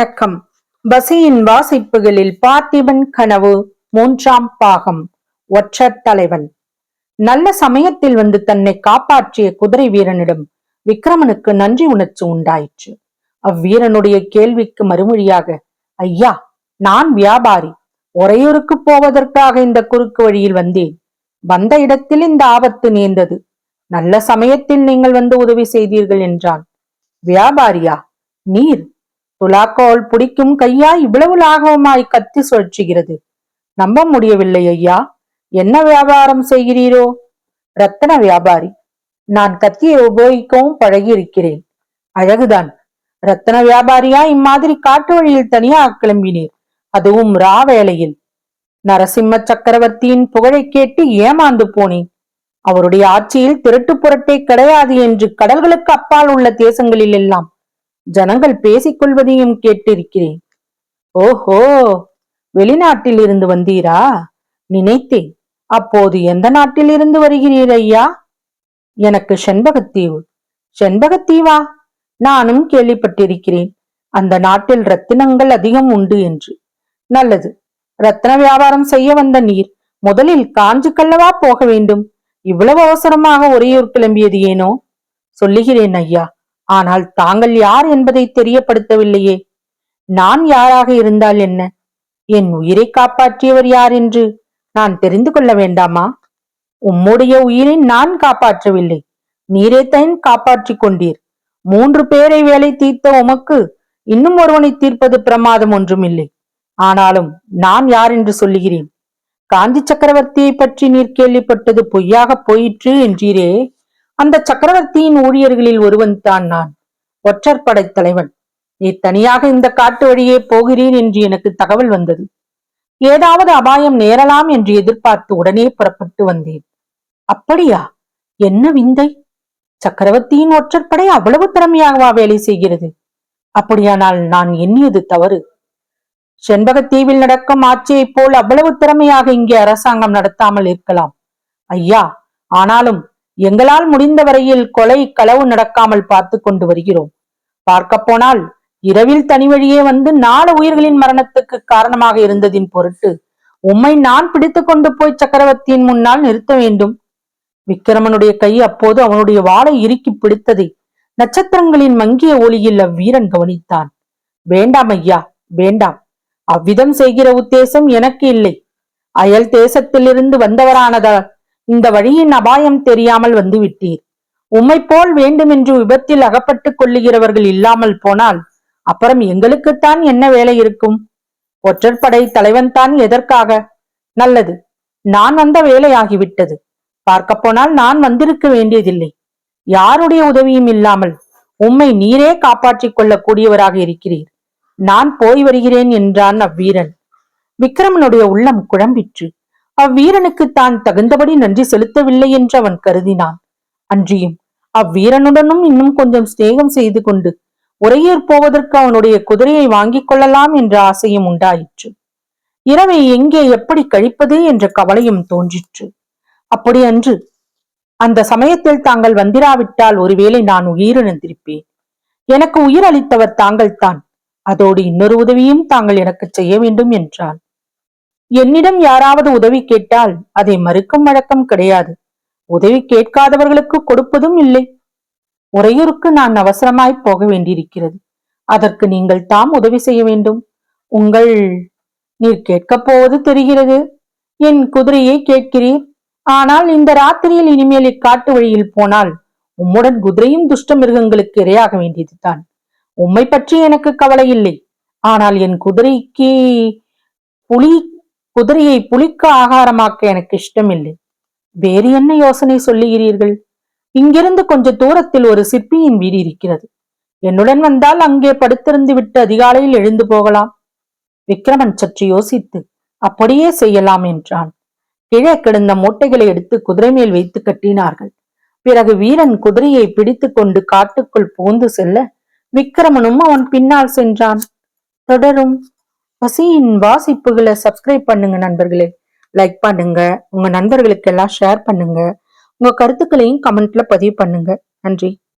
வணக்கம். பசியின் வாசிப்புகளில் பார்த்திபன் கனவு 3ஆம் பாகம். ஒற்றர் தலைவன். நல்ல சமயத்தில் வந்து தன்னை காப்பாற்றிய குதிரை வீரனிடம் விக்கிரமனுக்கு நன்றி உணர்ச்சி உண்டாயிற்று. அவ்வீரனுடைய கேள்விக்கு மறுமொழியாக, ஐயா, நான் வியாபாரி, உறையூருக்கு போவதற்காக இந்த குறுக்கு வழியில் வந்தேன். வந்த இடத்தில் இந்த ஆபத்து நேர்ந்தது. நல்ல சமயத்தில் நீங்கள் வந்து உதவி செய்தீர்கள் என்றான். வியாபாரியா? நீர் துலாக்கோல் பிடிக்கும் கையா இவ்வளவு லாகவமாய் கத்தி சுழற்றுகிறது? நம்ப முடியவில்லை ஐயா. என்ன வியாபாரம் செய்கிறீரோ? ரத்தன வியாபாரி. நான் கத்தியை உபயோகிக்கவும் பழகி இருக்கிறேன். அழகுதான். ரத்தன வியாபாரியா இம்மாதிரி காட்டு வழியில் தனியாக கிளம்பினீர், அதுவும் ரா வேளையில்? நரசிம்ம சக்கரவர்த்தியின் புகழை கேட்டு ஏமாந்து போனேன். அவருடைய ஆட்சியில் திருட்டு புரட்டே கிடையாது என்று கடல்களுக்கு அப்பால் உள்ள தேசங்களில் எல்லாம் ஜனங்கள் பேசிக்கொள்வதையும் கேட்டிருக்கிறேன். ஓஹோ, வெளிநாட்டில் இருந்து வந்தீரா? நினைத்தேன். அப்போது எந்த நாட்டில் இருந்து வருகிறீர் ஐயா? எனக்கு செண்பகத்தீவு. செண்பகத்தீவா? நானும் கேள்விப்பட்டிருக்கிறேன். அந்த நாட்டில் ரத்தினங்கள் அதிகம் உண்டு என்று. நல்லது. ரத்தின வியாபாரம் செய்ய வந்த நீர் முதலில் காஞ்சிக்கல்லவா போக வேண்டும்? இவ்வளவு அவசரமாக உறையூர் கிளம்பியது ஏனோ? சொல்லுகிறேன் ஐயா, ஆனால் தாங்கள் யார் என்பதை தெரியப்படுத்தவில்லையே. நான் யாராக இருந்தால் என்ன? என் உயிரை காப்பாற்றியவர் யார் என்று நான் தெரிந்து கொள்ள வேண்டாமா? உம்முடைய உயிரை நான் காப்பாற்றவில்லை, நீரே தான் காப்பாற்றிக் கொண்டீர். 3 பேரை வேலை தீர்த்த உமக்கு இன்னும் ஒருவனை தீர்ப்பது பிரமாதம் ஒன்றும் இல்லை. ஆனாலும் நான் யார் என்று சொல்லுகிறேன். காஞ்சி சக்கரவர்த்தியை பற்றி நீர் கேள்விப்பட்டது பொய்யாக போயிற்று என்றீரே, அந்த சக்கரவர்த்தியின் ஊழியர்களில் ஒருவன் தான் நான், ஒற்றர் படை தலைவன். நீ தனியாக இந்த காட்டு வழியே போகிறீர் என்று எனக்கு தகவல் வந்தது. ஏதாவது அபாயம் நேரலாம் என்று எதிர்பார்த்து உடனே புறப்பட்டு வந்தேன். அப்படியா? என்ன விந்தை! சக்கரவர்த்தியின் ஒற்றற்படை அவ்வளவு திறமையாகவா வேலை செய்கிறது? அப்படியானால் நான் எண்ணியது தவறு. செண்பகத்தீவில் நடக்கும் ஆட்சியைப் போல் அவ்வளவு திறமையாக இங்கே அரசாங்கம் நடத்தாமல் இருக்கலாம் ஐயா. ஆனாலும் எங்களால் முடிந்த வரையில் கொலை களவு நடக்காமல் பார்த்து கொண்டு வருகிறோம். பார்க்க போனால் இரவில் தனி வழியே வந்து 4 உயிர்களின் மரணத்துக்கு காரணமாக இருந்ததின் பொருட்டு உம்மை நான் பிடித்து கொண்டு போய் சக்கரவர்த்தியின் முன்னால் நிறுத்த வேண்டும். விக்கிரமனுடைய கை அப்போது அவனுடைய வாளை இறுக்கி பிடித்ததை நட்சத்திரங்களின் மங்கிய ஒளியில் அவ்வீரன் கவனித்தான். வேண்டாம் ஐயா, வேண்டாம். அவ்விதம் செய்கிற உத்தேசம் எனக்கு இல்லை. அயல் தேசத்திலிருந்து வந்தவரானதால் இந்த வழியின் அபாயம் தெரியாமல் வந்து விட்டீர். உம்மை போல் வேண்டுமென்று விபத்தில் அகப்பட்டுக் கொள்ளுகிறவர்கள் இல்லாமல் போனால் அப்புறம் எங்களுக்குத்தான் என்ன வேலை இருக்கும்? ஒற்றற்படை தலைவன் தான் எதற்காக? நல்லது, நான் வந்த வேலையாகிவிட்டது. பார்க்க போனால் நான் வந்திருக்க வேண்டியதில்லை. யாருடைய உதவியும் இல்லாமல் உம்மை நீரே காப்பாற்றிக் கொள்ளக் கூடியவராக இருக்கிறீர். நான் போய் வருகிறேன் என்றான் அவ்வீரன். விக்கிரமனுடைய உள்ளம் குழம்பிற்று. அவ்வீரனுக்கு தான் தகுந்தபடி நன்றி செலுத்தவில்லை என்று அவன் கருதினான். அன்றியும் அவ்வீரனுடனும் இன்னும் கொஞ்சம் சிநேகம் செய்து கொண்டு உறையூர் போவதற்கு அவனுடைய குதிரையை வாங்கிக் கொள்ளலாம் என்ற ஆசையும் உண்டாயிற்று. இரவை எங்கே எப்படி கழிப்பது என்ற கவலையும் தோன்றிற்று. அப்படி அன்று அந்த சமயத்தில் தாங்கள் வந்திராவிட்டால் ஒருவேளை நான் உயிரிழந்திருப்பேன். எனக்கு உயிர் அளித்தவர் தாங்கள் தான். அதோடு இன்னொரு உதவியும் தாங்கள் எனக்கு செய்ய வேண்டும் என்றான். என்னிடம் யாராவது உதவி கேட்டால் அதை மறுக்கும் வழக்கம் கிடையாது. உதவி கேட்காதவர்களுக்கு கொடுப்பதும் இல்லை. உறையூருக்கு நான் அவசரமாய் போக வேண்டியிருக்கிறது. அதற்கு நீங்கள் தாம் உதவி செய்ய வேண்டும். நீர் கேட்கப் போவது தெரிகிறது. என் குதிரையை கேட்கிறீர். ஆனால் இந்த ராத்திரியில் இனிமேல் இக்காட்டு வழியில் போனால் உம்முடன் குதிரையும் துஷ்ட மிருகங்களுக்கு இரையாக வேண்டியதுதான். உம்மை பற்றி எனக்கு கவலை இல்லை. ஆனால் என் குதிரையை புலிக்கு ஆகாரமாக்க எனக்கு இஷ்டமில்லை. வேறு என்ன யோசனை சொல்லுகிறீர்கள்? இங்கிருந்து கொஞ்ச தூரத்தில் ஒரு சிற்பியின் வீடு இருக்கிறது. என்னுடன் வந்தால் அங்கே படுத்திருந்து விட்டு அதிகாலையில் எழுந்து போகலாம். விக்கிரமன் சற்று யோசித்து அப்படியே செய்யலாம் என்றான். கீழே கிடந்த மூட்டைகளை எடுத்து குதிரை மேல் வைத்து கட்டினார்கள். பிறகு வீரன் குதிரையை பிடித்து கொண்டு காட்டுக்குள் புகுந்து செல்ல விக்கிரமனும் அவன் பின்னால் சென்றான். தொடரும். பசியின் வாசிப்புகளை சப்ஸ்கிரைப் பண்ணுங்க நண்பர்களே. லைக் பண்ணுங்க, உங்க நண்பர்களுக்கு எல்லாம் ஷேர் பண்ணுங்க, உங்க கருத்துக்களையும் கமெண்ட்ல பதிவு பண்ணுங்க. நன்றி.